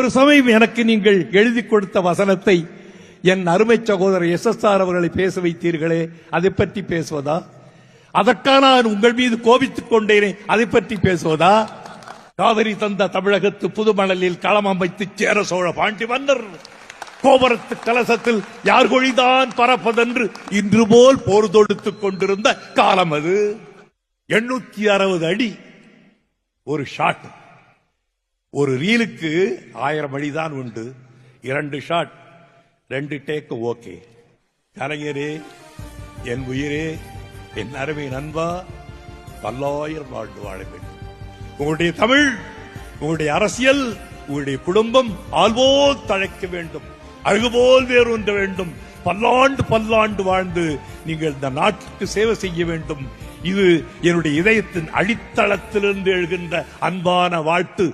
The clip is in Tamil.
ஒரு சமயம் எனக்கு நீங்கள் எழுதி கொடுத்த வசனத்தை என் அருமை சகோதரர் SSR அவர்களை பேச வைத்தீர்களே, அதை பற்றி பேசுவதா? அதற்கான நான் உங்கள் மீது கோபித்துக் கொண்டேனே, அதை பற்றி பேசுவதா? காவிரி தந்த தமிழகத்து புதுமணலில் களம் அமைத்து சேர சோழ பாண்டி மன்னர் கோபுரத்து கலசத்தில் யார் கொழிதான் பரப்பதென்று இன்று போல் போர் தொடுத்துக் கொண்டிருந்த காலம் அது. 860 அடி ஒரு ஷாட். ஒரு ரீலுக்கு 1000 அடிதான் உண்டு. 2 ஷாட் 2 டேக் ஓகே. கலைஞரே, என் உயிரே, என் அருமை நண்பா, பல்லாயிரம் ஆண்டு வாழ வேண்டும். உங்களுடைய தமிழ், உங்களுடைய அரசியல், உங்களுடைய குடும்பம் ஆள்போல் தழைக்க வேண்டும், அழகுபோல் வேறொன்ற வேண்டும். பல்லாண்டு வாழ்ந்து நீங்கள் இந்த நாட்டுக்கு சேவை செய்ய வேண்டும். இது என்னுடைய இதயத்தின் அடித்தளத்திலிருந்து எழுகின்ற அன்பான வாழ்த்து.